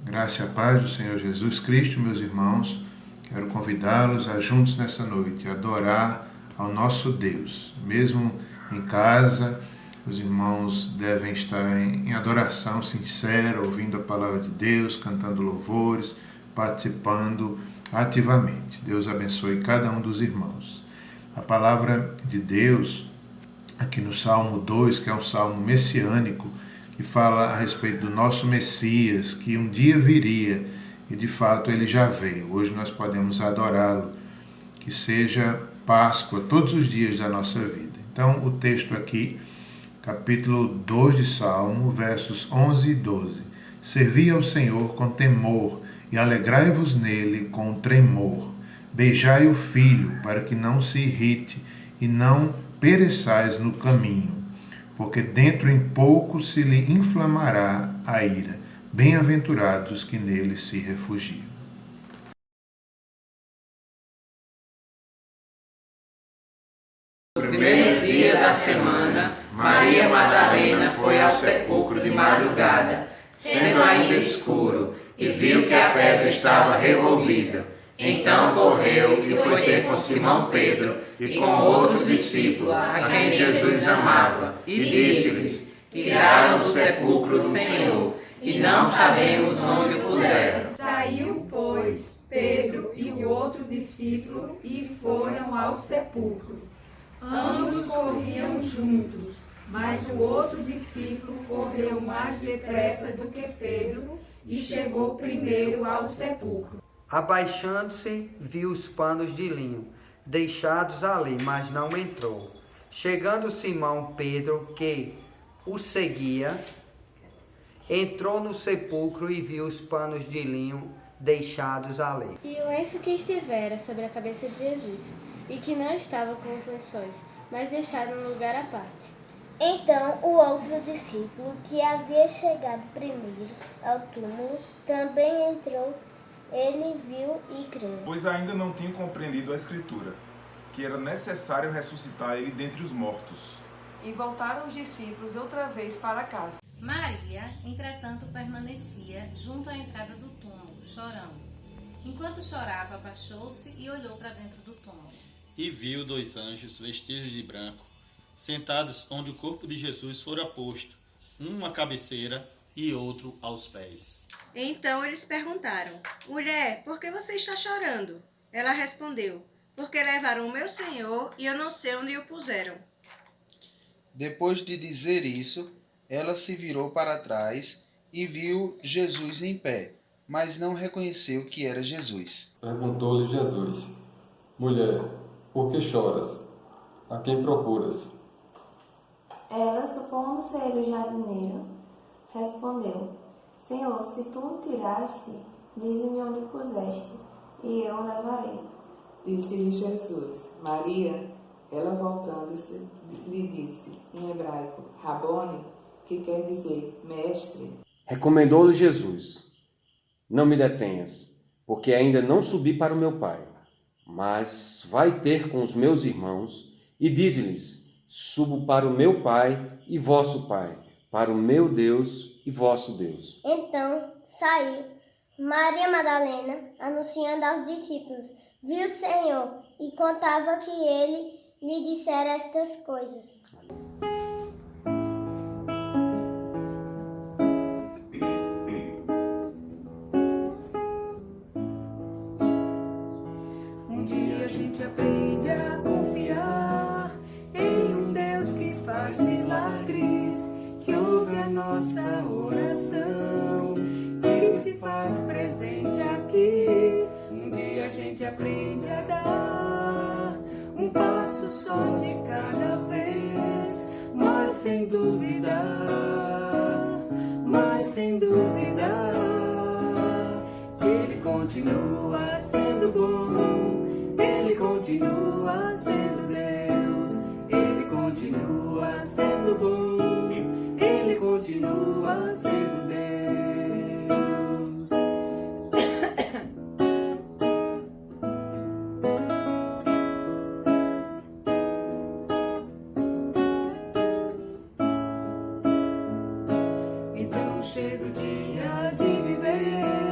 Graça e a paz do Senhor Jesus Cristo, meus irmãos. Quero convidá-los a juntos nessa noite adorar ao nosso Deus. Mesmo em casa, os irmãos devem estar em adoração sincera, ouvindo a palavra de Deus, cantando louvores, participando ativamente. Deus abençoe cada um dos irmãos. A palavra de Deus, aqui no Salmo 2, que é um salmo messiânico, que fala a respeito do nosso Messias, que um dia viria, e de fato ele já veio. Hoje nós podemos adorá-lo, que seja Páscoa todos os dias da nossa vida. Então, o texto aqui, capítulo 2 de Salmo, versos 11 e 12. Servi ao Senhor com temor e alegrai-vos nele com tremor. Beijai o Filho, para que não se irrite e não pereçais no caminho, porque dentro em pouco se lhe inflamará a ira. Bem-aventurados os que nele se refugiam. No primeiro dia da semana, Maria Madalena foi ao sepulcro de madrugada, sendo ainda escuro, e viu que a pedra estava revolvida. Então correu e foi ter com Simão Pedro e com outros discípulos, a quem Jesus amava, e disse-lhes: Tiraram do sepulcro o Senhor, e não sabemos onde o puseram. Saiu, pois, Pedro e o outro discípulo e foram ao sepulcro. Ambos corriam juntos, mas o outro discípulo correu mais depressa do que Pedro e chegou primeiro ao sepulcro. Abaixando-se, viu os panos de linho, deixados ali, mas não entrou. Chegando Simão Pedro, que o seguia, entrou no sepulcro e viu os panos de linho deixados ali. E o lenço que estivera sobre a cabeça de Jesus, e que não estava com os lençóis, mas deixado um lugar à parte. Então o outro discípulo, que havia chegado primeiro ao túmulo, também entrou. Ele viu e creu. Pois ainda não tinham compreendido a Escritura, que era necessário ressuscitar ele dentre os mortos. E voltaram os discípulos outra vez para casa. Maria, entretanto, permanecia junto à entrada do túmulo, chorando. Enquanto chorava, abaixou-se e olhou para dentro do túmulo. E viu 2 anjos vestidos de branco, sentados onde o corpo de Jesus fora posto, um à cabeceira e outro aos pés. Então eles perguntaram: Mulher, por que você está chorando? Ela respondeu: Porque levaram o meu Senhor e eu não sei onde o puseram. Depois de dizer isso, ela se virou para trás e viu Jesus em pé, mas não reconheceu que era Jesus. Perguntou-lhe Jesus: Mulher, por que choras? A quem procuras? Ela, supondo ser ele o jardineiro, respondeu: Senhor, se tu o tiraste, dize-me onde o puseste, e eu o levarei. Disse-lhe Jesus: Maria. Ela, voltando-se, lhe disse, em hebraico, Rabone, que quer dizer mestre. Recomendou-lhe Jesus: Não me detenhas, porque ainda não subi para o meu Pai, mas vai ter com os meus irmãos e dize-lhes: Subo para o meu Pai e vosso Pai, para o meu Deus e vosso Deus. Então saiu Maria Madalena, anunciando aos discípulos, viu o Senhor e contava que ele lhe dissera estas coisas. Um dia a gente aprende a confiar em um Deus que faz milagres, que ouve a nossa oração e se faz presente aqui. Um dia a gente aprende a dar um passo só de cada vez, mas sem dúvida, Ele continua sendo bom, Ele continua sendo Deus, Ele continua sendo bom, Ele continua sendo Deus. Então chega o dia de viver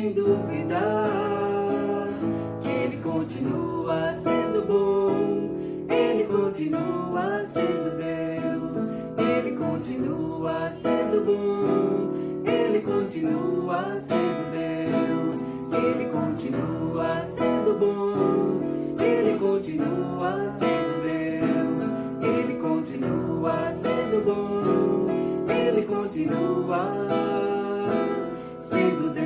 sem duvidar que Ele continua sendo bom, Ele continua sendo Deus, Ele continua sendo bom, Ele continua sendo Deus, Ele continua sendo bom, Ele continua sendo Deus, Ele continua sendo bom, Ele continua sendo Deus.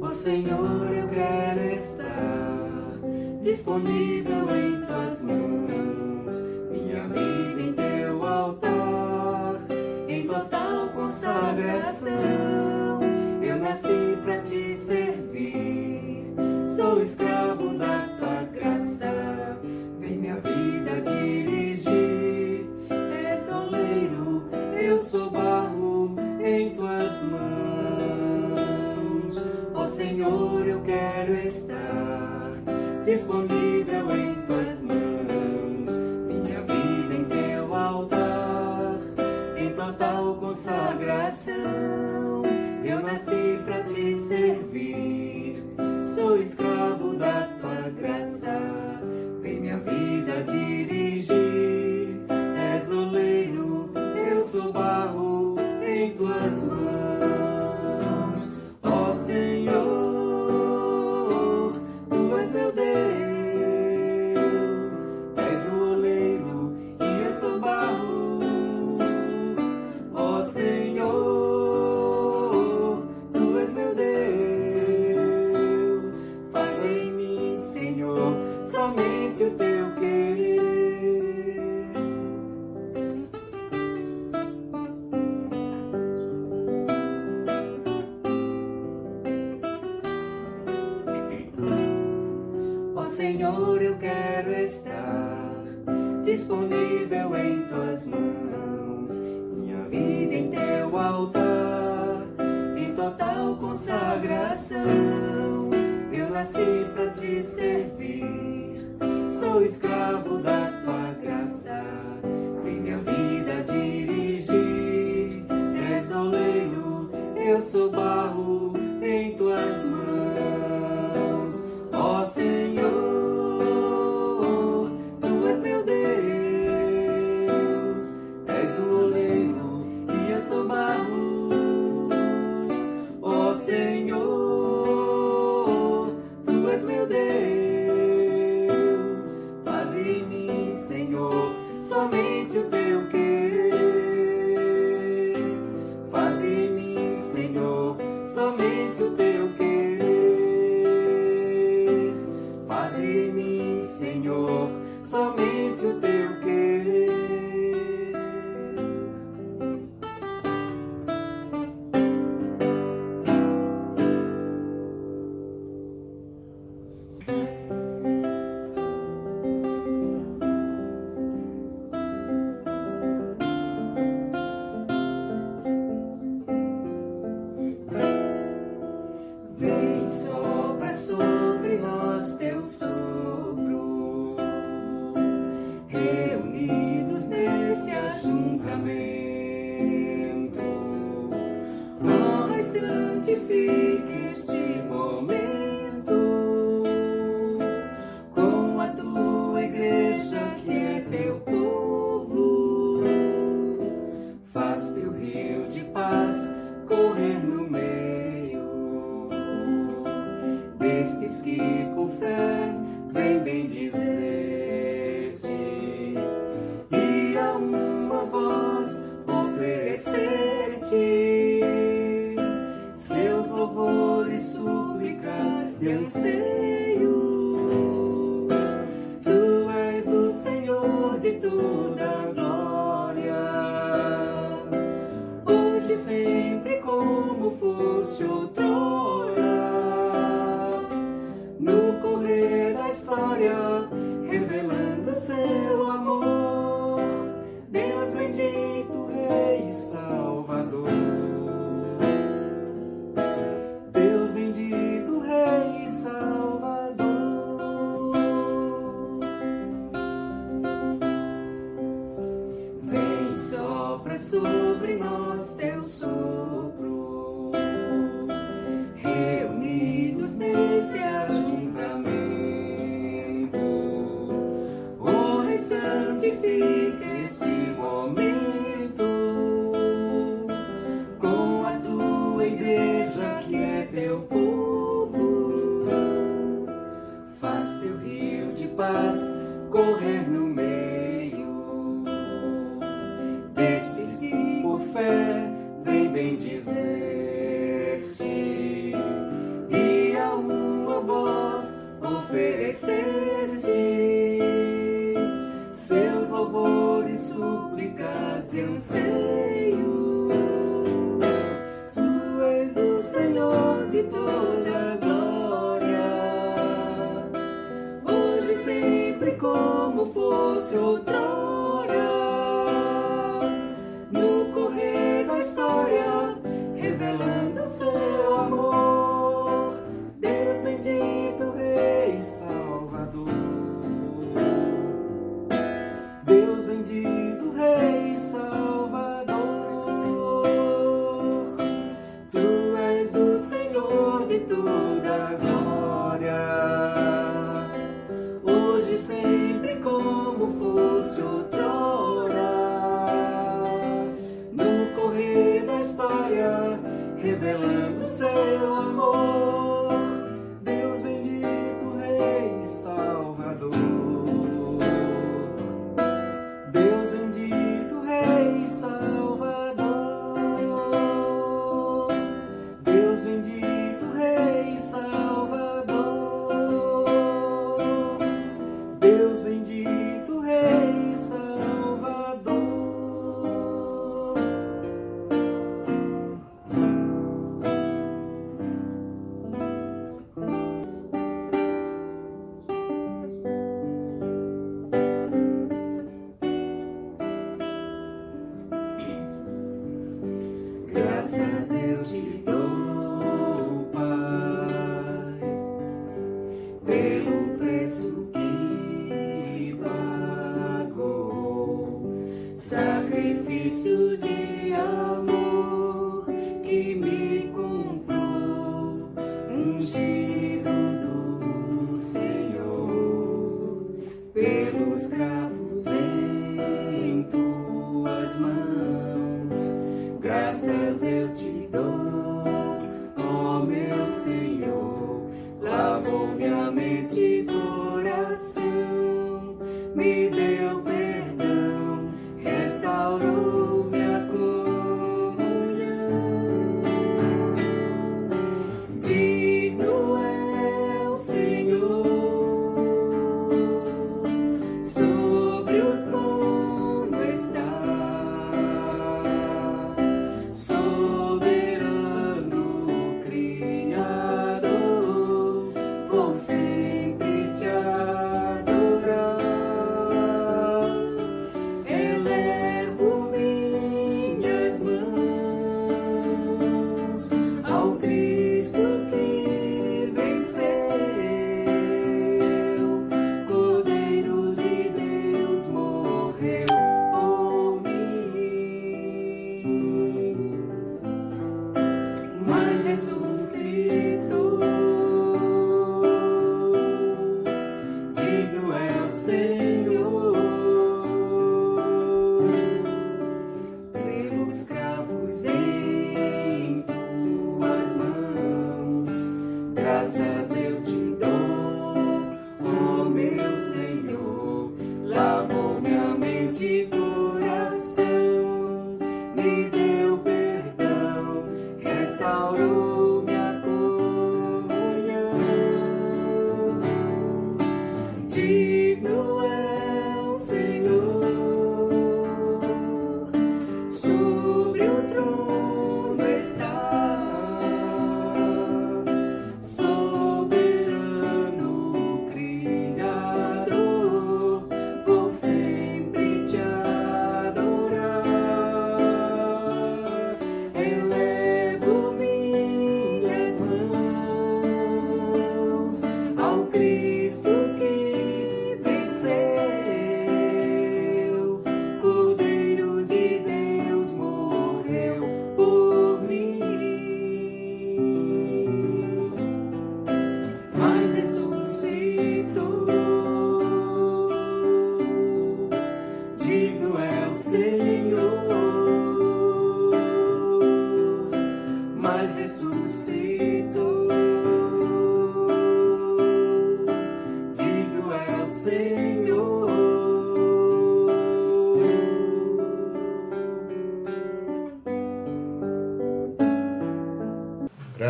Ó Senhor, eu quero estar disponível em tuas mãos, minha vida em teu altar, em total consagração. Eu nasci pra te servir, sou escravo da tua graça, vem minha vida dirigir. És oleiro, eu sou barro em tuas mãos. Ó Senhor, eu quero estar disponível em tuas mãos, minha vida em teu altar, em total consagração. Eu nasci pra te servir, sou escravo da tua graça, vem minha vida dirigir. És oleiro, eu sou barro em tuas mãos. Ó Senhor, tu és meu Deus, és o oleiro e eu sou barro. Ó Senhor, tu és meu Deus, faz em mim, Senhor, somente o teu querer. Ó Senhor, eu quero estar disponível em tuas mãos, minha vida em teu altar, em total consagração. Eu nasci pra te servir, sou escravo da tua graça, vem minha vida dirigir. És oleiro, eu sou barro em tuas mãos. Ó Senhor, tu és meu Deus, és o oleiro e eu sou barro. Ó Senhor, tu és meu Deus, faz em mim, Senhor, somente o teu querer. Faz em mim, Senhor, somente o teu querer. Faz em mim, Senhor, somente o teu querer. Vem, sopra sobre nós teu sopro, reunidos neste ajuntamento. Honra e santifique este momento com a tua igreja que é teu povo. Faz teu rio de paz correr no meio destes que com fé vem bendizer-te e a uma voz oferecer-te seus louvores, súplicas e anseios. Tu és o Senhor de toda a glória, hoje e sempre como fosse outrora. No correr da história, revelando seu amor, Deus bendito, Rei e Salvador. sobre nós teu sopro, reunidos nesse ajuntamento, honra e santifica este momento, com a tua igreja que é teu povo, faz teu rio de paz correr no meio destes que por fé vem bem dizer-te e a uma voz oferecer-te seus louvores, súplicas e anseios. Tu és o Senhor de toda glória, hoje e sempre como fosse outrora, no correr da história, revelando seu amor. Deus bendito, Rei Salvador. Deus bendito, Rei Salvador. Tu és o Senhor de toda glória, hoje e sempre como fosse outrora, no correr da história, revelando seu amor. Deus bendito, Rei Salvador. Deus bendito, Rei Salvador. Deus bendito, Rei Salvador. Deus bendito, Rei Salvador. Graças eu te dou, Pai, pelo preço que pagou, sacrifício de amor que me comprou, ungido do Senhor, pelos cravos em tuas mãos. Graças eu te dou, ó meu Senhor, lavou minha mente e coração, me deu perdão, restaurou minha comunhão. Digno é o Senhor, sobre o trono está. Soberano Criador, vou sempre te adorar. Elevo minhas mãos ao Cristo que venceu, Cordeiro de Deus morreu por mim, mas ressuscitou. Digno é o Senhor, pelos cravos em tuas mãos. Graças eu te dou, ó meu Senhor, lavou minha mente e coração, me deu perdão, restaurou minha comunhão. Digno é o Senhor, sobre o trono está. Soberano Criador, vou sempre te adorar.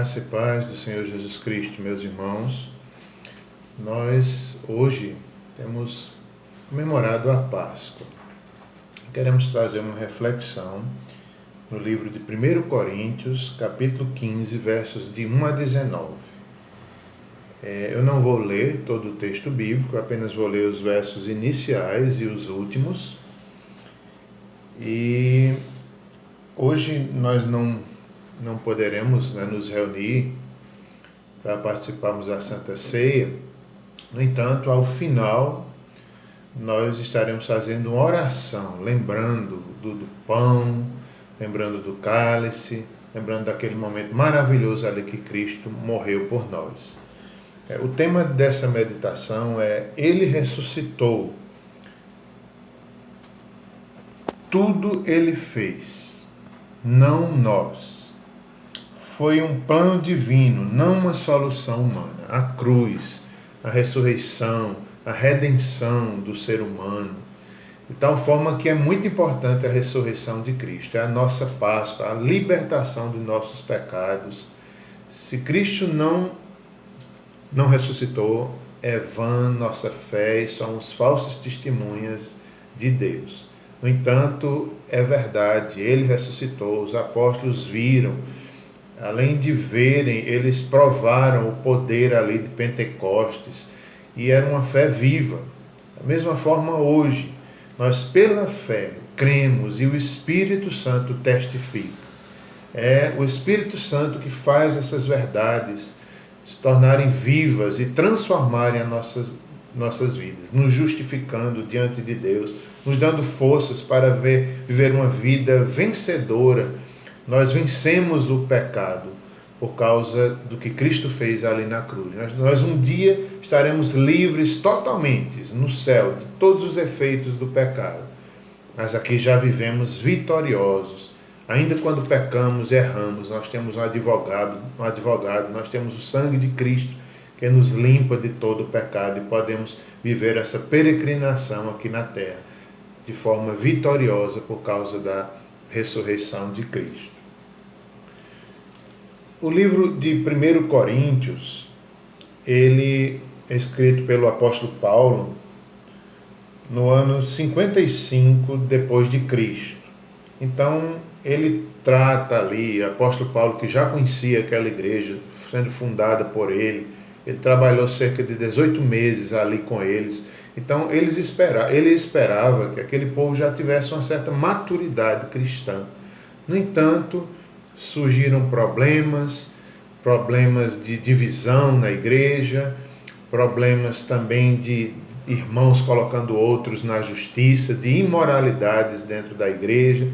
Graça e paz do Senhor Jesus Cristo, meus irmãos. Nós hoje temos comemorado a Páscoa. Queremos trazer uma reflexão no livro de 1 Coríntios, capítulo 15, versos de 1 a 19. Eu não vou ler todo o texto bíblico, apenas vou ler os versos iniciais e os últimos. E hoje nós não poderemos nos reunir para participarmos da Santa Ceia. No entanto, ao final, nós estaremos fazendo uma oração, lembrando do pão, lembrando do cálice, lembrando daquele momento maravilhoso ali que Cristo morreu por nós. O tema dessa meditação é: Ele ressuscitou. Tudo Ele fez, não nós. Foi um plano divino, não uma solução humana. A cruz, a ressurreição, a redenção do ser humano. De tal forma que é muito importante a ressurreição de Cristo. É a nossa Páscoa, a libertação de nossos pecados. Se Cristo não ressuscitou, é vã nossa fé e somos falsas testemunhas de Deus. No entanto, é verdade, Ele ressuscitou, os apóstolos viram. Além de verem, eles provaram o poder ali de Pentecostes e era uma fé viva. Da mesma forma hoje, nós pela fé cremos e o Espírito Santo testifica. É o Espírito Santo que faz essas verdades se tornarem vivas e transformarem as nossas vidas, nos justificando diante de Deus, nos dando forças para viver uma vida vencedora. Nós vencemos o pecado por causa do que Cristo fez ali na cruz. Nós um dia estaremos livres totalmente no céu de todos os efeitos do pecado. Mas aqui já vivemos vitoriosos. Ainda quando pecamos, erramos, nós temos um advogado, nós temos o sangue de Cristo que nos limpa de todo o pecado e podemos viver essa peregrinação aqui na terra de forma vitoriosa por causa da ressurreição de Cristo. O livro de 1 Coríntios, ele é escrito pelo apóstolo Paulo no ano 55 depois de Cristo. Então, ele trata ali, o apóstolo Paulo, que já conhecia aquela igreja, sendo fundada por ele trabalhou cerca de 18 meses ali com eles. Então, ele esperava que aquele povo já tivesse uma certa maturidade cristã. No entanto, surgiram problemas de divisão na igreja, problemas também de irmãos colocando outros na justiça, de imoralidades dentro da igreja,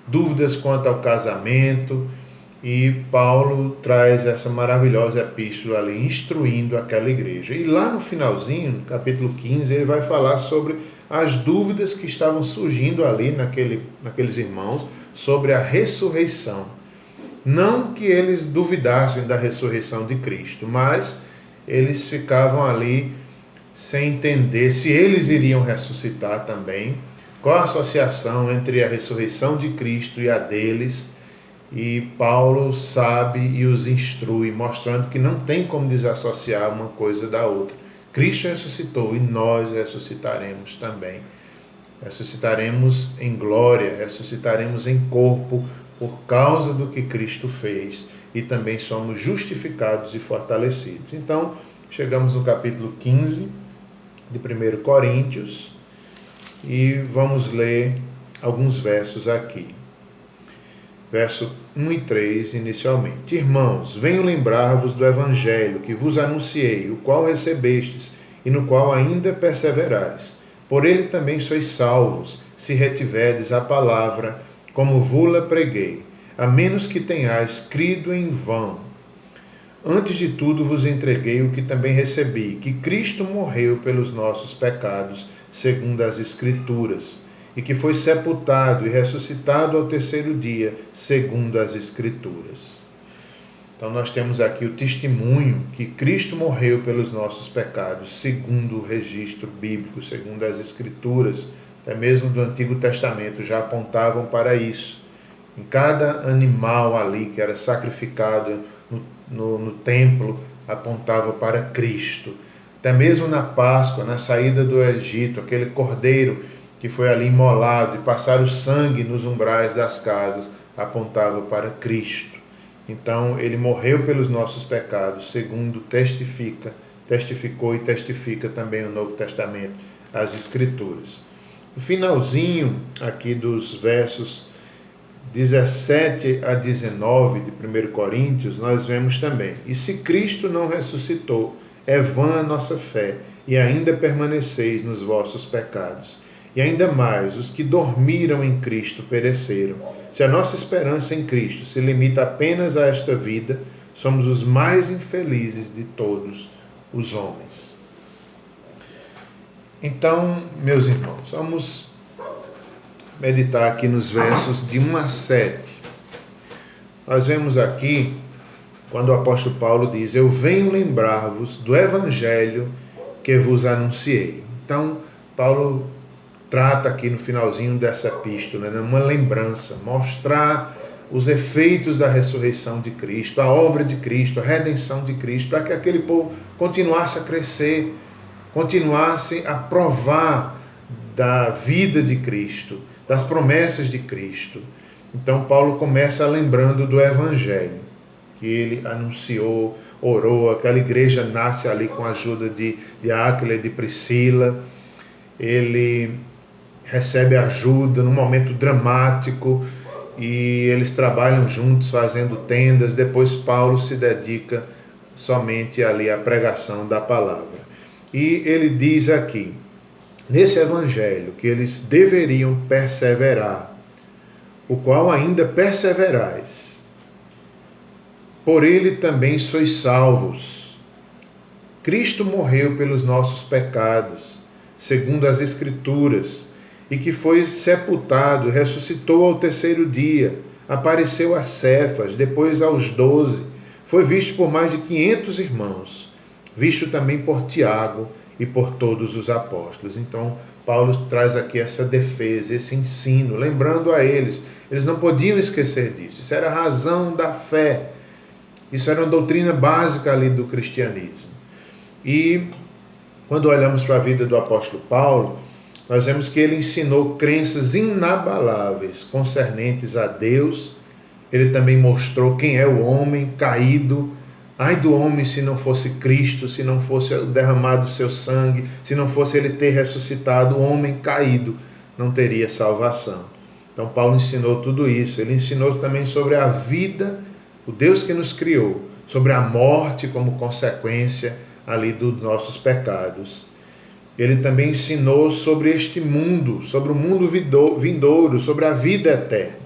dúvidas quanto ao casamento, e Paulo traz essa maravilhosa epístola ali, instruindo aquela igreja. E lá no finalzinho, no capítulo 15, ele vai falar sobre as dúvidas que estavam surgindo ali naqueles irmãos sobre a ressurreição. Não que eles duvidassem da ressurreição de Cristo, mas eles ficavam ali sem entender se eles iriam ressuscitar também, qual a associação entre a ressurreição de Cristo e a deles. E Paulo sabe e os instrui, mostrando que não tem como desassociar uma coisa da outra. Cristo ressuscitou e nós ressuscitaremos também. Ressuscitaremos em glória, ressuscitaremos em corpo por causa do que Cristo fez e também somos justificados e fortalecidos. Então, chegamos no capítulo 15 de 1 Coríntios e vamos ler alguns versos aqui. Verso 1 e 3, inicialmente. Irmãos, venho lembrar-vos do Evangelho que vos anunciei, o qual recebestes e no qual ainda perseverais. Por ele também sois salvos, se retiverdes a palavra, como vos-la preguei, a menos que tenhais crido em vão. Antes de tudo vos entreguei o que também recebi, que Cristo morreu pelos nossos pecados, segundo as Escrituras, e que foi sepultado e ressuscitado ao terceiro dia, segundo as Escrituras. Então nós temos aqui o testemunho que Cristo morreu pelos nossos pecados, segundo o registro bíblico, segundo as Escrituras, até mesmo do Antigo Testamento já apontavam para isso. Em cada animal ali que era sacrificado no templo apontava para Cristo. Até mesmo na Páscoa, na saída do Egito, aquele cordeiro que foi ali imolado e passar o sangue nos umbrais das casas apontava para Cristo. Então, ele morreu pelos nossos pecados, segundo testificou e testifica também no Novo Testamento as Escrituras. No finalzinho aqui dos versos 17 a 19 de 1 Coríntios, nós vemos também: e se Cristo não ressuscitou, é vã a nossa fé, e ainda permaneceis nos vossos pecados. E ainda mais, os que dormiram em Cristo pereceram. Se a nossa esperança em Cristo se limita apenas a esta vida, somos os mais infelizes de todos os homens. Então, meus irmãos, vamos meditar aqui nos versos de 1 a 7. Nós vemos aqui, quando o apóstolo Paulo diz: eu venho lembrar-vos do evangelho que vos anunciei. Então, Paulo trata aqui no finalzinho dessa epístola, né, uma lembrança, mostrar os efeitos da ressurreição de Cristo, a obra de Cristo, a redenção de Cristo, para que aquele povo continuasse a crescer, continuasse a provar da vida de Cristo, das promessas de Cristo. Então Paulo começa lembrando do evangelho que ele anunciou, orou. Aquela igreja nasce ali com a ajuda de Áquila e de Priscila. Ele recebe ajuda num momento dramático e eles trabalham juntos fazendo tendas. Depois Paulo se dedica somente ali à pregação da palavra. E ele diz aqui, nesse evangelho, que eles deveriam perseverar, o qual ainda perseverais. Por ele também sois salvos. Cristo morreu pelos nossos pecados, segundo as Escrituras, e que foi sepultado, ressuscitou ao terceiro dia, apareceu a Cefas, depois aos 12, foi visto por mais de 500 irmãos, visto também por Tiago e por todos os apóstolos. Então, Paulo traz aqui essa defesa, esse ensino, lembrando a eles não podiam esquecer disso, isso era a razão da fé, isso era uma doutrina básica ali do cristianismo. E quando olhamos para a vida do apóstolo Paulo, nós vemos que ele ensinou crenças inabaláveis concernentes a Deus. Ele também mostrou quem é o homem caído. Ai do homem se não fosse Cristo, se não fosse o derramado do seu sangue, se não fosse ele ter ressuscitado, o homem caído não teria salvação. Então Paulo ensinou tudo isso. Ele ensinou também sobre a vida, o Deus que nos criou, sobre a morte como consequência ali dos nossos pecados. Ele também ensinou sobre este mundo, sobre o mundo vindouro, sobre a vida eterna.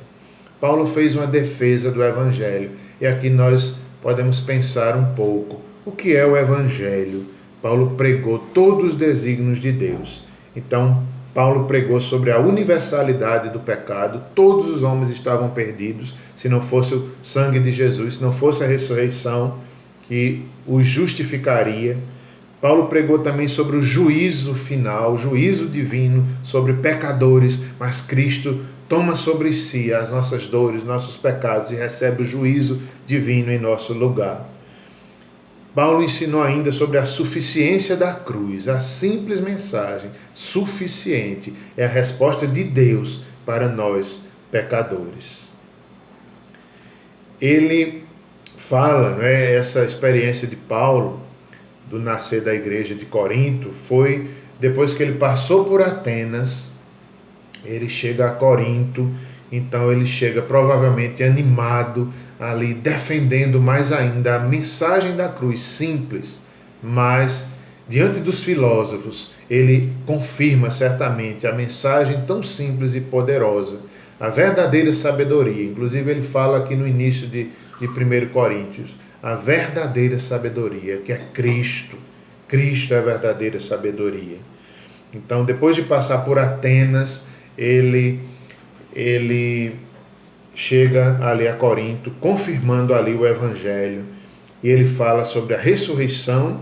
Paulo fez uma defesa do evangelho. E aqui nós podemos pensar um pouco. O que é o evangelho? Paulo pregou todos os desígnios de Deus. Então, Paulo pregou sobre a universalidade do pecado. Todos os homens estavam perdidos. Se não fosse o sangue de Jesus, se não fosse a ressurreição que os justificaria. Paulo pregou também sobre o juízo final, o juízo divino sobre pecadores, mas Cristo toma sobre si as nossas dores, nossos pecados e recebe o juízo divino em nosso lugar. Paulo ensinou ainda sobre a suficiência da cruz, a simples mensagem, suficiente, é a resposta de Deus para nós pecadores. Ele fala, essa experiência de Paulo, do nascer da igreja de Corinto, foi depois que ele passou por Atenas, ele chega a Corinto, então ele chega provavelmente animado, ali defendendo mais ainda a mensagem da cruz, simples, mas diante dos filósofos, ele confirma certamente a mensagem tão simples e poderosa, a verdadeira sabedoria. Inclusive ele fala aqui no início de 1 Coríntios, a verdadeira sabedoria, que é Cristo. Cristo é a verdadeira sabedoria. Então, depois de passar por Atenas, ele chega ali a Corinto, confirmando ali o Evangelho, e ele fala sobre a ressurreição,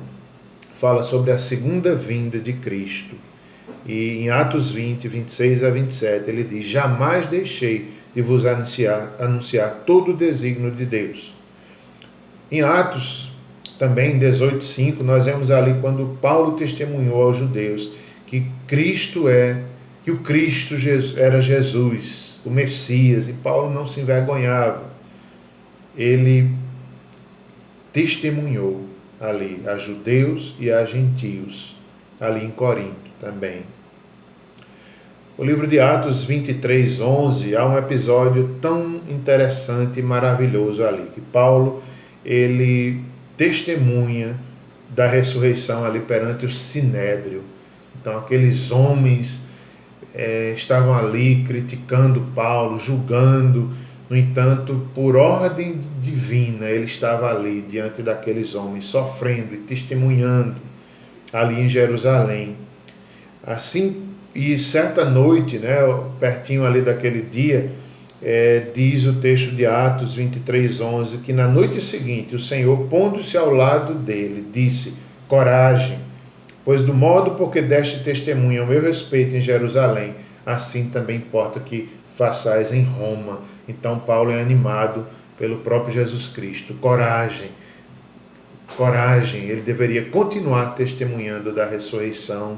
fala sobre a segunda vinda de Cristo. E em Atos 20, 26 a 27, ele diz: jamais deixei de vos anunciar todo o desígnio de Deus. Em Atos, também 18:5, nós vemos ali quando Paulo testemunhou aos judeus que o Cristo era Jesus, o Messias, e Paulo não se envergonhava. Ele testemunhou ali a judeus e a gentios, ali em Corinto também. O livro de Atos 23:11, há um episódio tão interessante e maravilhoso ali, que Paulo, ele testemunha da ressurreição ali perante o Sinédrio. Então aqueles homens estavam ali criticando Paulo, julgando. No entanto, por ordem divina, ele estava ali diante daqueles homens, sofrendo e testemunhando ali em Jerusalém. Assim, e certa noite, pertinho ali daquele dia, diz o texto de Atos 23:11, que na noite seguinte o Senhor, pondo-se ao lado dele, disse: coragem, pois do modo porque deste testemunho ao meu respeito em Jerusalém, assim também importa que façais em Roma. Então Paulo é animado pelo próprio Jesus Cristo. Coragem, ele deveria continuar testemunhando da ressurreição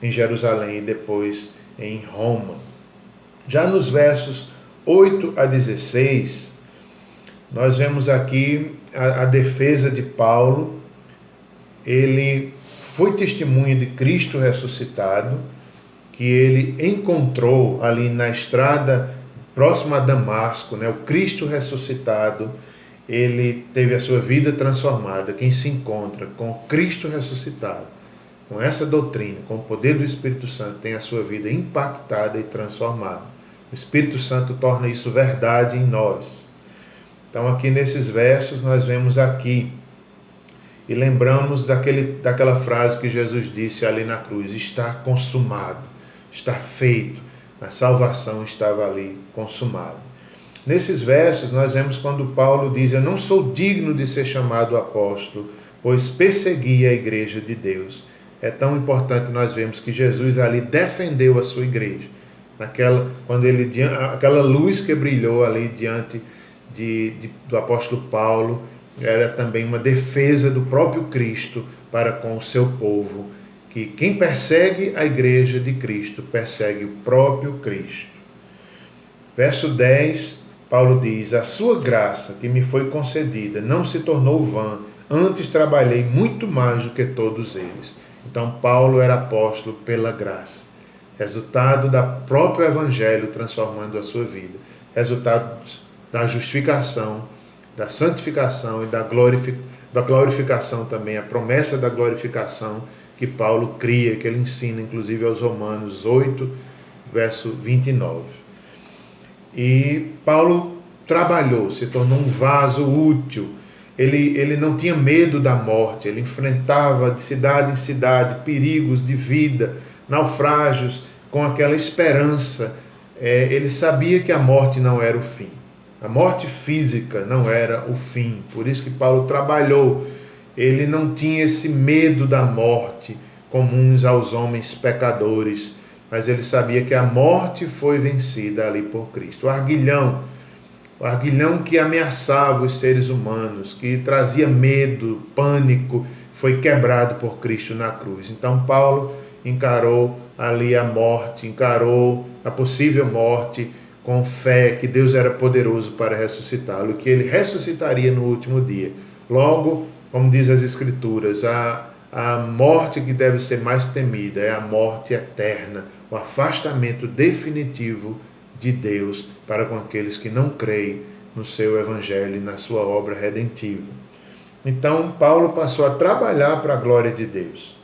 em Jerusalém e depois em Roma. Já nos versos 8 a 16, nós vemos aqui a defesa de Paulo. Ele foi testemunha de Cristo ressuscitado, que ele encontrou ali na estrada próxima a Damasco, o Cristo ressuscitado. Ele teve a sua vida transformada. Quem se encontra com Cristo ressuscitado, com essa doutrina, com o poder do Espírito Santo, tem a sua vida impactada e transformada. O Espírito Santo torna isso verdade em nós. Então aqui nesses versos nós vemos aqui e lembramos daquela frase que Jesus disse ali na cruz: está consumado, está feito. A salvação estava ali consumada. Nesses versos nós vemos quando Paulo diz: eu não sou digno de ser chamado apóstolo, pois persegui a igreja de Deus. É tão importante nós vemos que Jesus ali defendeu a sua igreja. Aquela luz que brilhou ali diante do apóstolo Paulo era também uma defesa do próprio Cristo para com o seu povo, que quem persegue a igreja de Cristo persegue o próprio Cristo. Verso 10, Paulo diz: a sua graça que me foi concedida não se tornou vã, antes trabalhei muito mais do que todos eles. Então Paulo era apóstolo pela graça, resultado do próprio evangelho transformando a sua vida, resultado da justificação, da santificação e da glorificação também, a promessa da glorificação que Paulo cria, que ele ensina inclusive aos Romanos 8, verso 29. E Paulo trabalhou, se tornou um vaso útil. Ele não tinha medo da morte, ele enfrentava de cidade em cidade perigos de vida, naufrágios, com aquela esperança. Ele sabia que a morte não era o fim. A morte física não era o fim. Por isso que Paulo trabalhou. Ele não tinha esse medo da morte comuns aos homens pecadores, mas ele sabia que a morte foi vencida ali por Cristo. O arguilhão que ameaçava os seres humanos, que trazia medo, pânico, foi quebrado por Cristo na cruz. Então Paulo encarou ali a morte, encarou a possível morte com fé que Deus era poderoso para ressuscitá-lo, que ele ressuscitaria no último dia. Logo, como diz as Escrituras, a morte que deve ser mais temida é a morte eterna, o afastamento definitivo de Deus para com aqueles que não creem no seu evangelho e na sua obra redentiva. Então, Paulo passou a trabalhar para a glória de Deus.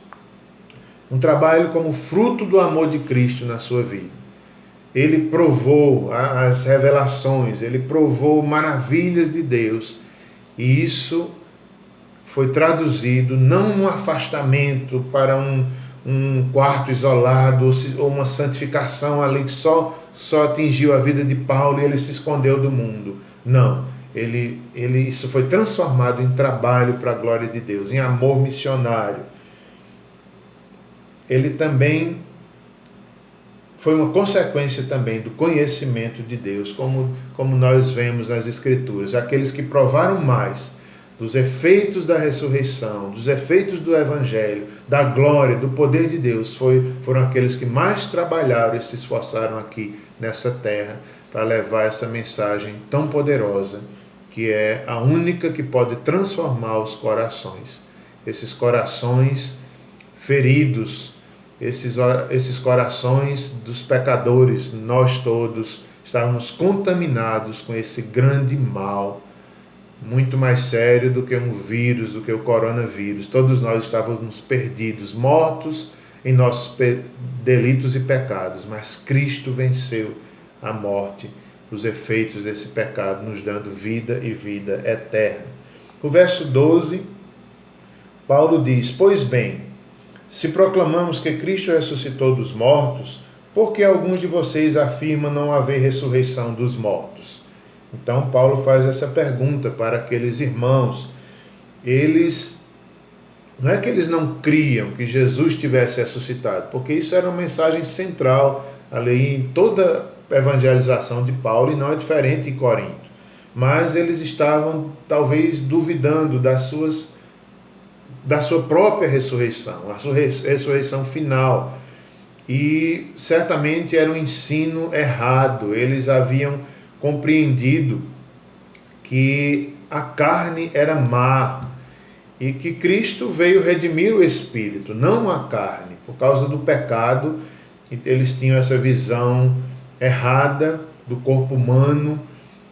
Um trabalho como fruto do amor de Cristo na sua vida. Ele provou as revelações, ele provou maravilhas de Deus. E isso foi traduzido não num afastamento para um quarto isolado ou uma santificação ali que só atingiu a vida de Paulo e ele se escondeu do mundo. Não, isso foi transformado em trabalho para a glória de Deus, em amor missionário. Ele também foi uma consequência também do conhecimento de Deus, como nós vemos nas Escrituras. Aqueles que provaram mais dos efeitos da ressurreição, dos efeitos do Evangelho, da glória, do poder de Deus, foram aqueles que mais trabalharam e se esforçaram aqui nessa terra para levar essa mensagem tão poderosa, que é a única que pode transformar os corações. Esses corações feridos, esses corações dos pecadores, nós todos estávamos contaminados com esse grande mal, muito mais sério do que um vírus, do que o coronavírus. Todos nós estávamos perdidos, mortos em nossos delitos e pecados, mas Cristo venceu a morte, os efeitos desse pecado, nos dando vida e vida eterna. O verso 12, Paulo diz: pois bem, se proclamamos que Cristo ressuscitou dos mortos, por que alguns de vocês afirmam não haver ressurreição dos mortos? Então Paulo faz essa pergunta para aqueles irmãos. Não é que eles não criam que Jesus tivesse ressuscitado, porque isso era uma mensagem central ali em toda a evangelização de Paulo, e não é diferente em Corinto. Mas eles estavam talvez duvidando da sua própria ressurreição, a sua ressurreição final. E certamente era um ensino errado. Eles haviam compreendido que a carne era má e que Cristo veio redimir o espírito, não a carne. Por causa do pecado, eles tinham essa visão errada do corpo humano.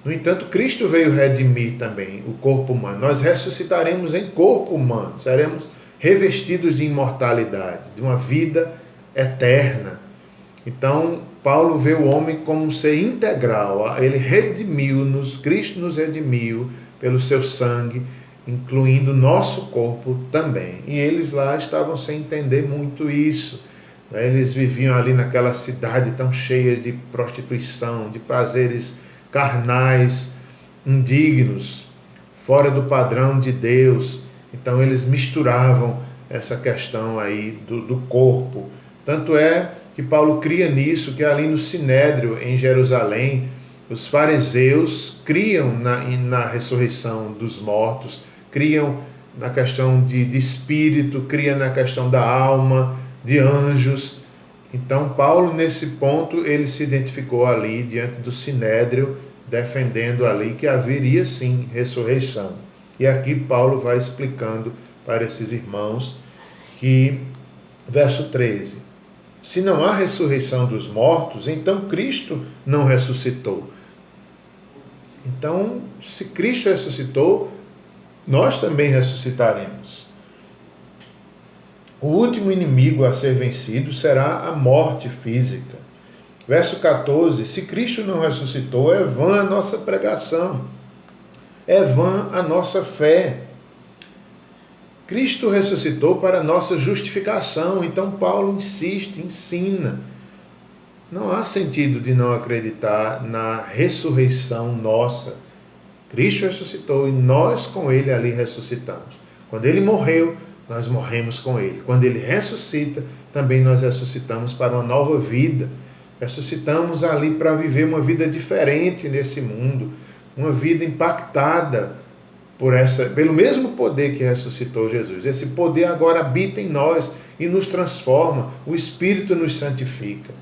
No entanto, Cristo veio redimir também o corpo humano. Nós ressuscitaremos em corpo humano, seremos revestidos de imortalidade, de uma vida eterna. Então, Paulo vê o homem como um ser integral. Ele redimiu-nos, Cristo nos redimiu pelo seu sangue, incluindo o nosso corpo também. E eles lá estavam sem entender muito isso. Eles viviam ali naquela cidade tão cheia de prostituição, de prazeres carnais, indignos, fora do padrão de Deus. Então eles misturavam essa questão aí do corpo. Tanto é que Paulo cria nisso, que ali no Sinédrio, em Jerusalém, os fariseus criam na ressurreição dos mortos, criam na questão de espírito, criam na questão da alma, de anjos. Então Paulo, nesse ponto, ele se identificou ali diante do Sinédrio, defendendo ali que haveria sim ressurreição. E aqui Paulo vai explicando para esses irmãos que, verso 13, se não há ressurreição dos mortos, então Cristo não ressuscitou. Então, se Cristo ressuscitou, nós também ressuscitaremos. O último inimigo a ser vencido será a morte física. Verso 14, se Cristo não ressuscitou, é vã a nossa pregação, é vã a nossa fé. Cristo ressuscitou para a nossa justificação. Então Paulo insiste, ensina. Não há sentido de não acreditar na ressurreição nossa. Cristo ressuscitou e nós com ele ali ressuscitamos. Quando ele morreu, nós morremos com ele. Quando ele ressuscita, também nós ressuscitamos para uma nova vida. Ressuscitamos ali para viver uma vida diferente nesse mundo, uma vida impactada pelo mesmo poder que ressuscitou Jesus. Esse poder agora habita em nós e nos transforma, o Espírito nos santifica.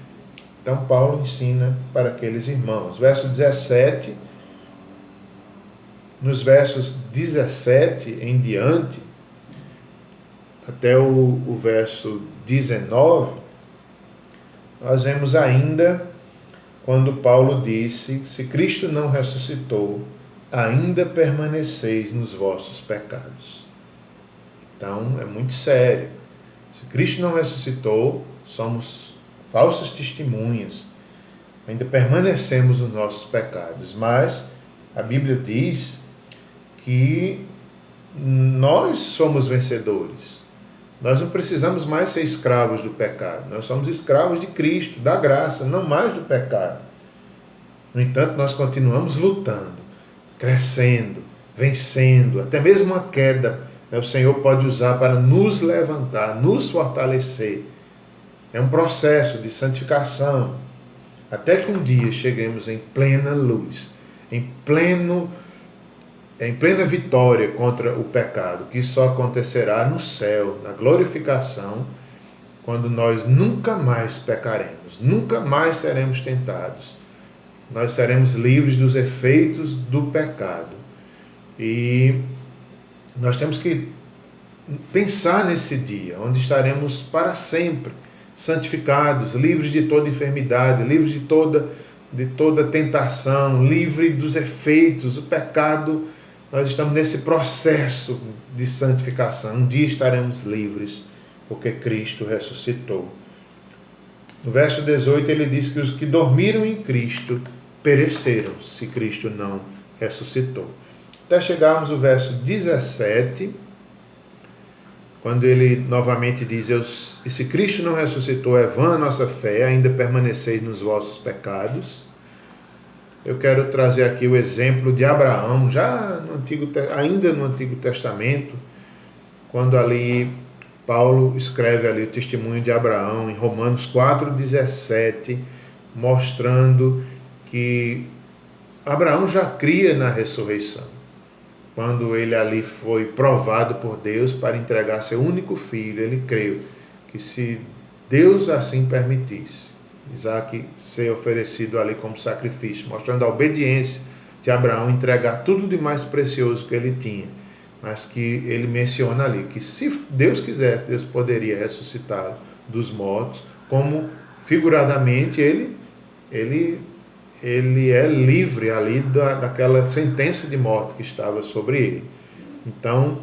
Então Paulo ensina para aqueles irmãos. Verso 17, nos versos 17 em diante, até o verso 19, nós vemos ainda quando Paulo disse: se Cristo não ressuscitou, ainda permaneceis nos vossos pecados. Então, é muito sério. Se Cristo não ressuscitou, somos falsas testemunhas. Ainda permanecemos nos nossos pecados. Mas a Bíblia diz que nós somos vencedores. Nós não precisamos mais ser escravos do pecado. Nós somos escravos de Cristo, da graça, não mais do pecado. No entanto, nós continuamos lutando, crescendo, vencendo, até mesmo uma queda, o Senhor pode usar para nos levantar, nos fortalecer. É um processo de santificação, até que um dia cheguemos em plena luz, em pleno em plena vitória contra o pecado, que só acontecerá no céu, na glorificação, quando nós nunca mais pecaremos, nunca mais seremos tentados. Nós seremos livres dos efeitos do pecado. E nós temos que pensar nesse dia, onde estaremos para sempre santificados, livres de toda enfermidade, livres de toda tentação, livres dos efeitos do pecado. Nós estamos nesse processo de santificação. Um dia estaremos livres, porque Cristo ressuscitou. No verso 18 ele diz que os que dormiram em Cristo pereceram, se Cristo não ressuscitou. Até chegarmos ao verso 17, quando ele novamente diz: e se Cristo não ressuscitou, é vã a nossa fé, ainda permaneceis nos vossos pecados. Eu quero trazer aqui o exemplo de Abraão, ainda no Antigo Testamento, quando ali Paulo escreve ali o testemunho de Abraão em Romanos 4,17, mostrando que Abraão já cria na ressurreição, quando ele ali foi provado por Deus para entregar seu único filho. Ele creu que, se Deus assim permitisse, Isaac ser oferecido ali como sacrifício, mostrando a obediência de Abraão, entregar tudo de mais precioso que ele tinha, mas que ele menciona ali que, se Deus quisesse, Deus poderia ressuscitá-lo dos mortos, como figuradamente ele é livre ali daquela sentença de morte que estava sobre ele. Então,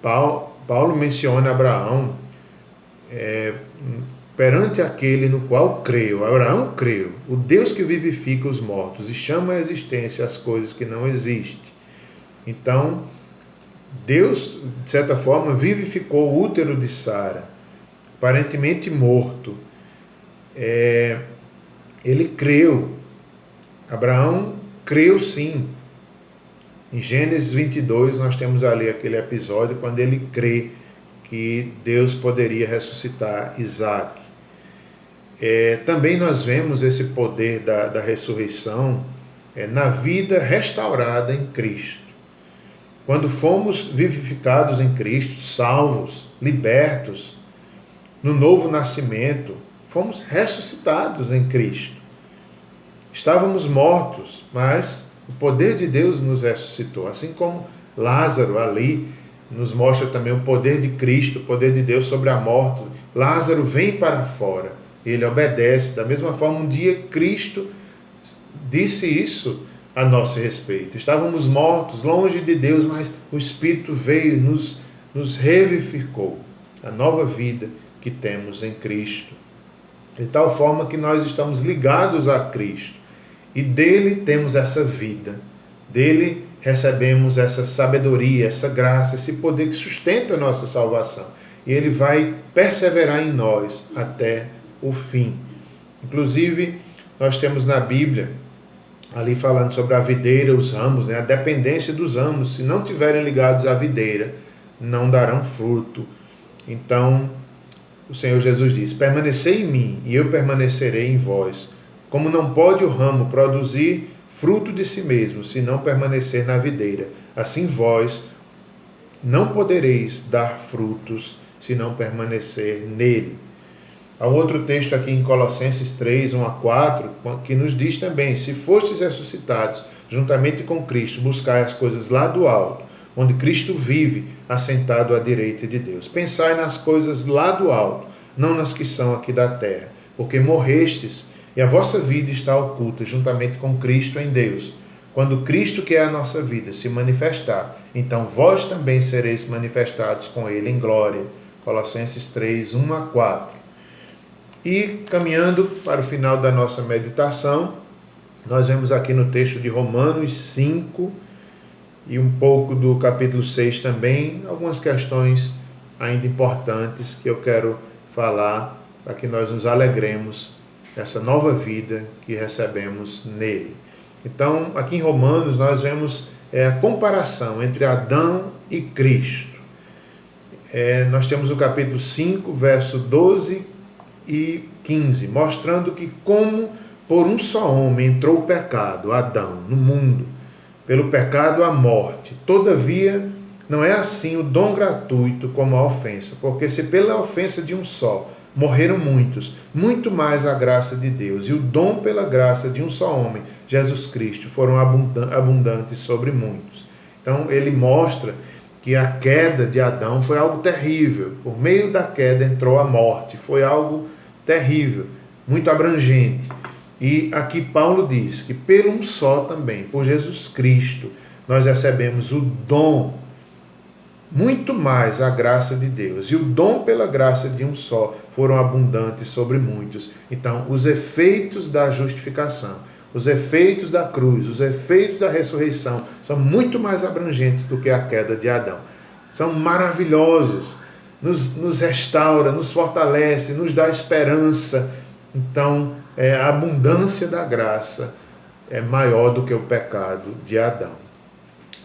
Paulo menciona Abraão perante aquele no qual creu. Abraão creu, o Deus que vivifica os mortos e chama à existência as coisas que não existem. Então, Deus, de certa forma, vivificou o útero de Sara, aparentemente morto. Ele creu. Abraão creu sim. Em Gênesis 22 nós temos ali aquele episódio quando ele crê que Deus poderia ressuscitar Isaac. Também nós vemos esse poder da ressurreição na vida restaurada em Cristo. Quando fomos vivificados em Cristo, salvos, libertos, no novo nascimento, fomos ressuscitados em Cristo. Estávamos mortos, mas o poder de Deus nos ressuscitou. Assim como Lázaro ali nos mostra também o poder de Cristo, o poder de Deus sobre a morte. Lázaro vem para fora, ele obedece. Da mesma forma, um dia Cristo disse isso a nosso respeito. Estávamos mortos, longe de Deus, mas o Espírito veio, nos revivificou. A nova vida que temos em Cristo. De tal forma que nós estamos ligados a Cristo. E dele temos essa vida. Dele recebemos essa sabedoria, essa graça, esse poder que sustenta a nossa salvação. E ele vai perseverar em nós até o fim. Inclusive, nós temos na Bíblia, ali falando sobre a videira, os ramos, a dependência dos ramos. Se não tiverem ligados à videira, não darão fruto. Então, o Senhor Jesus diz: permanecei em mim e eu permanecerei em vós. Como não pode o ramo produzir fruto de si mesmo, se não permanecer na videira, assim vós não podereis dar frutos, se não permanecer nele. Há outro texto aqui em Colossenses 3, 1-4, que nos diz também: se fostes ressuscitados juntamente com Cristo, buscai as coisas lá do alto, onde Cristo vive, assentado à direita de Deus. Pensai nas coisas lá do alto, não nas que são aqui da terra, porque morrestes, e a vossa vida está oculta juntamente com Cristo em Deus. Quando Cristo, que é a nossa vida, se manifestar, então vós também sereis manifestados com Ele em glória. Colossenses 3, 1-4. E caminhando para o final da nossa meditação, nós vemos aqui no texto de Romanos 5 e um pouco do capítulo 6 também, algumas questões ainda importantes que eu quero falar para que nós nos alegremos essa nova vida que recebemos nele. Então, aqui em Romanos, nós vemos a comparação entre Adão e Cristo. Nós temos o capítulo 5, verso 12 e 15, mostrando que como por um só homem entrou o pecado, Adão, no mundo, pelo pecado a morte. Todavia, não é assim o dom gratuito como a ofensa, porque se pela ofensa de um só morreram muitos, muito mais a graça de Deus e o dom pela graça de um só homem, Jesus Cristo, foram abundantes sobre muitos. Então ele mostra que a queda de Adão foi algo terrível. Por meio da queda entrou a morte. Foi algo terrível, muito abrangente. E aqui Paulo diz que pelo um só também, por Jesus Cristo, nós recebemos o dom, muito mais a graça de Deus. E o dom pela graça de um só foram abundantes sobre muitos. Então, os efeitos da justificação, os efeitos da cruz, os efeitos da ressurreição são muito mais abrangentes do que a queda de Adão. São maravilhosos, nos restaura, nos fortalece, nos dá esperança. Então, a abundância da graça é maior do que o pecado de Adão.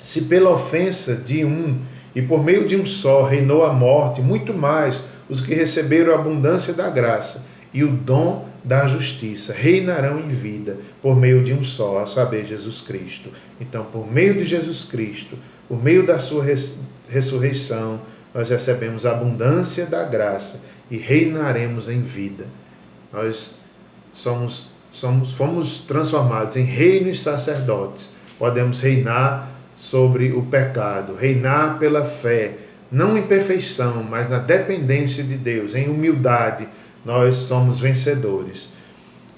Se pela ofensa de um e por meio de um só reinou a morte, muito mais os que receberam a abundância da graça e o dom da justiça reinarão em vida por meio de um só, a saber, Jesus Cristo. Então, por meio de Jesus Cristo, por meio da sua ressurreição, nós recebemos a abundância da graça e reinaremos em vida. Nós fomos transformados em reinos sacerdotes. Podemos reinar sobre o pecado, reinar pela fé, não em perfeição, mas na dependência de Deus, em humildade, nós somos vencedores.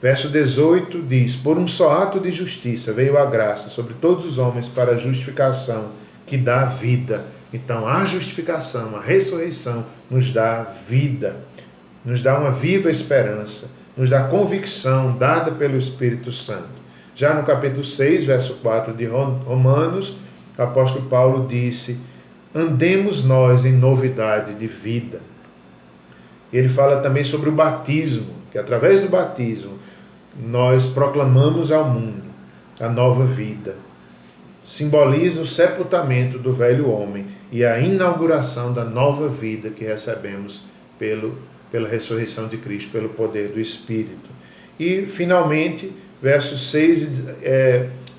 Verso 18 diz: por um só ato de justiça veio a graça sobre todos os homens para a justificação que dá vida. Então a justificação, a ressurreição nos dá vida, nos dá uma viva esperança, nos dá convicção dada pelo Espírito Santo. Já no capítulo 6, verso 4 de Romanos, o apóstolo Paulo disse: andemos nós em novidade de vida. Ele fala também sobre o batismo, que através do batismo nós proclamamos ao mundo a nova vida. Simboliza o sepultamento do velho homem e a inauguração da nova vida que recebemos pela ressurreição de Cristo, pelo poder do Espírito. E, finalmente,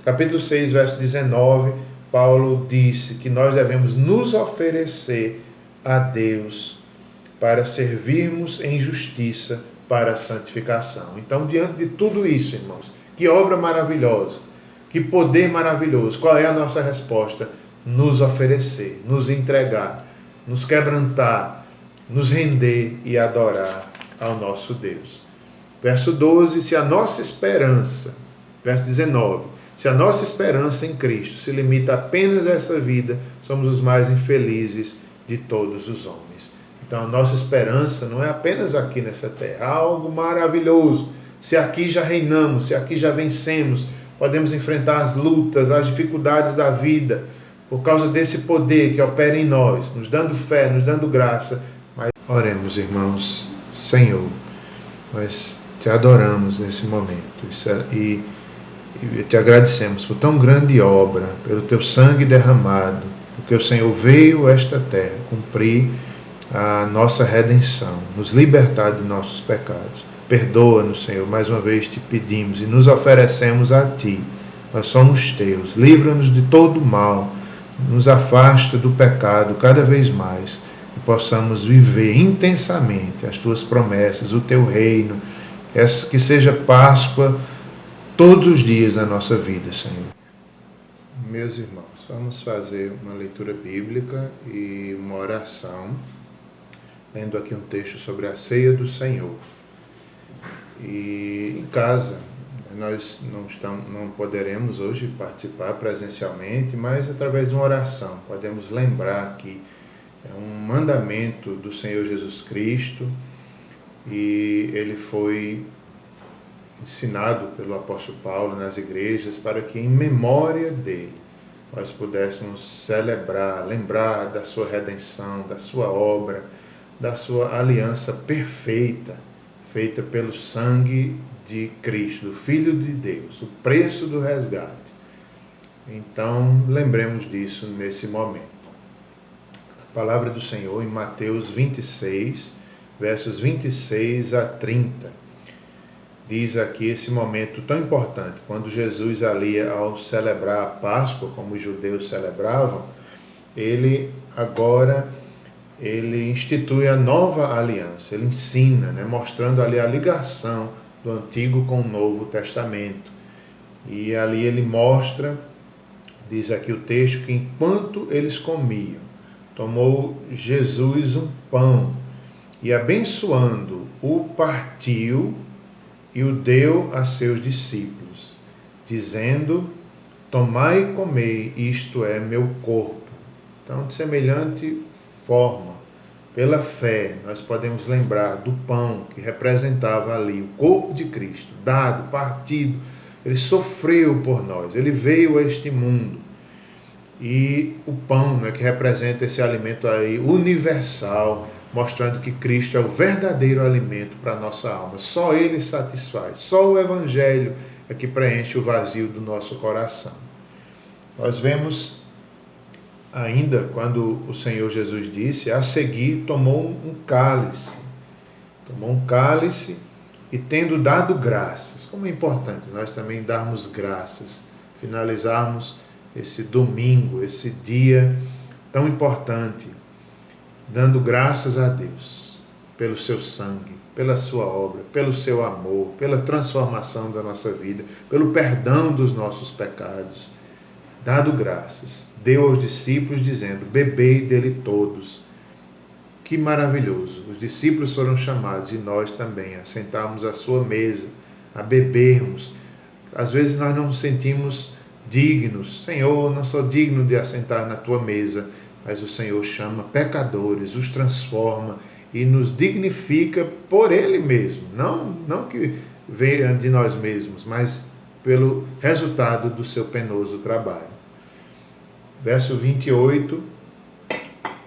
capítulo 6, verso 19, Paulo disse que nós devemos nos oferecer a Deus para servirmos em justiça para a santificação. Então, diante de tudo isso, irmãos, que obra maravilhosa, que poder maravilhoso, qual é a nossa resposta? Nos oferecer, nos entregar, nos quebrantar, nos render e adorar ao nosso Deus. Verso 12, se a nossa esperança, verso 19, se a nossa esperança em Cristo se limita apenas a essa vida, somos os mais infelizes de todos os homens. Então a nossa esperança não é apenas aqui nessa terra, algo maravilhoso. Se aqui já reinamos, se aqui já vencemos, podemos enfrentar as lutas, as dificuldades da vida, por causa desse poder que opera em nós, nos dando fé, nos dando graça. Mas oremos, irmãos. Senhor, nós te adoramos nesse momento e te agradecemos por tão grande obra, pelo teu sangue derramado, porque o Senhor veio a esta terra cumprir a nossa redenção, nos libertar de nossos pecados. Perdoa-nos, Senhor, mais uma vez te pedimos e nos oferecemos a Ti. Nós somos Teus, livra-nos de todo o mal, nos afasta do pecado cada vez mais e possamos viver intensamente as Tuas promessas, o Teu reino, que seja Páscoa todos os dias da nossa vida, Senhor. Meus irmãos, vamos fazer uma leitura bíblica e uma oração, lendo aqui um texto sobre a ceia do Senhor. E em casa, nós não poderemos hoje participar presencialmente, mas através de uma oração podemos lembrar que é um mandamento do Senhor Jesus Cristo e ele foi ensinado pelo apóstolo Paulo nas igrejas para que em memória dele nós pudéssemos celebrar, lembrar da sua redenção, da sua obra, da sua aliança perfeita, feita pelo sangue de Cristo, do Filho de Deus, o preço do resgate. Então, lembremos disso nesse momento. A palavra do Senhor em Mateus 26, versos 26 a 30. diz aqui esse momento tão importante, quando Jesus ali, ao celebrar a Páscoa, como os judeus celebravam, ele institui a nova aliança, ele ensina, mostrando ali a ligação do Antigo com o Novo Testamento. E ali ele mostra, diz aqui o texto, que enquanto eles comiam, tomou Jesus um pão e, abençoando, o partiu e o deu a seus discípulos, dizendo: tomai e comei, isto é meu corpo. Então, de semelhante forma, pela fé, nós podemos lembrar do pão que representava ali o corpo de Cristo, dado, partido. Ele sofreu por nós, ele veio a este mundo. E o pão, que representa esse alimento aí universal, mostrando que Cristo é o verdadeiro alimento para a nossa alma. Só Ele satisfaz, só o Evangelho é que preenche o vazio do nosso coração. Nós vemos ainda quando o Senhor Jesus disse, a seguir tomou um cálice. Tomou um cálice e, tendo dado graças, como é importante nós também darmos graças, finalizarmos esse domingo, esse dia tão importante, dando graças a Deus pelo seu sangue, pela sua obra, pelo seu amor, pela transformação da nossa vida, pelo perdão dos nossos pecados. Dado graças, deu aos discípulos dizendo: bebei dele todos. Que maravilhoso! Os discípulos foram chamados e nós também a sentarmos à sua mesa, a bebermos. Às vezes nós não nos sentimos dignos. Senhor, não sou digno de assentar na tua mesa. Mas o Senhor chama pecadores, os transforma e nos dignifica por Ele mesmo. Não que venha de nós mesmos, mas pelo resultado do seu penoso trabalho. Verso 28.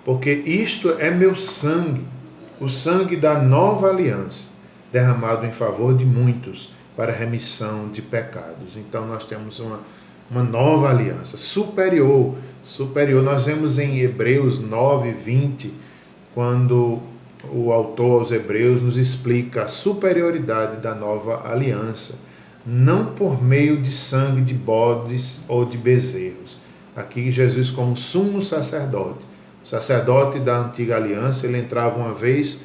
Porque isto é meu sangue, o sangue da nova aliança, derramado em favor de muitos para remissão de pecados. Então nós temos uma nova aliança, superior. Nós vemos em Hebreus 9, 20, quando o autor aos Hebreus nos explica a superioridade da nova aliança, não por meio de sangue de bodes ou de bezerros. Aqui Jesus como sumo sacerdote, o sacerdote da antiga aliança, ele entrava uma vez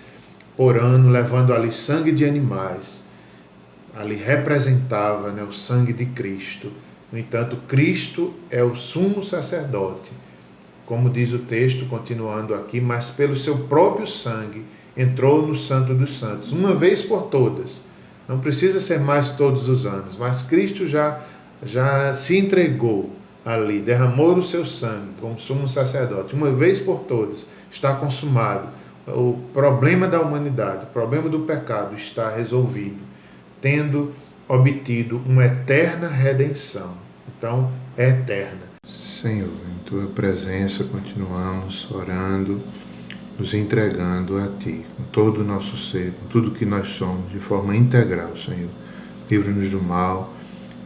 por ano, levando ali sangue de animais. Ali representava o sangue de Cristo. No entanto, Cristo é o sumo sacerdote, como diz o texto, continuando aqui, mas pelo seu próprio sangue entrou no Santo dos Santos, uma vez por todas. Não precisa ser mais todos os anos, mas Cristo já se entregou ali, derramou o seu sangue como sumo sacerdote, uma vez por todas. Está consumado. O problema da humanidade, o problema do pecado está resolvido, tendo obtido uma eterna redenção. Então, é eterna. Senhor, em Tua presença continuamos orando, nos entregando a Ti, com todo o nosso ser, com tudo que nós somos, de forma integral, Senhor. Livra-nos do mal,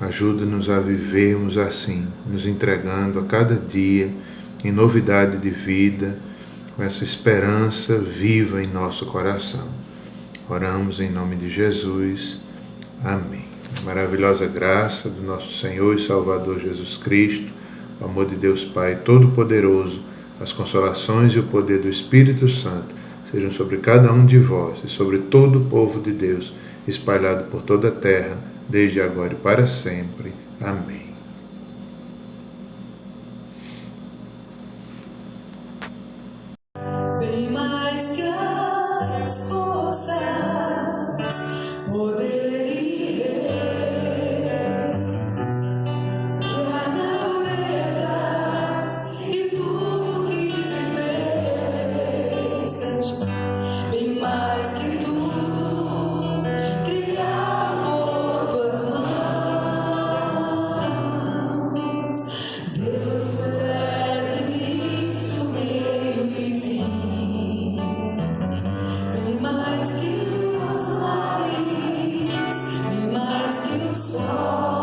ajuda-nos a vivermos assim, nos entregando a cada dia, em novidade de vida, com essa esperança viva em nosso coração. Oramos em nome de Jesus. Amém. A maravilhosa graça do nosso Senhor e Salvador Jesus Cristo, o amor de Deus Pai Todo-Poderoso, as consolações e o poder do Espírito Santo sejam sobre cada um de vós e sobre todo o povo de Deus, espalhado por toda a terra, desde agora e para sempre. Amém. Bem mais que as forças, poder e reis, que a natureza e tudo que se fez, bem mais que tudo criado por tuas mãos. Deus fez início, meio e fim, bem mais que os mares, bem mais que o sol.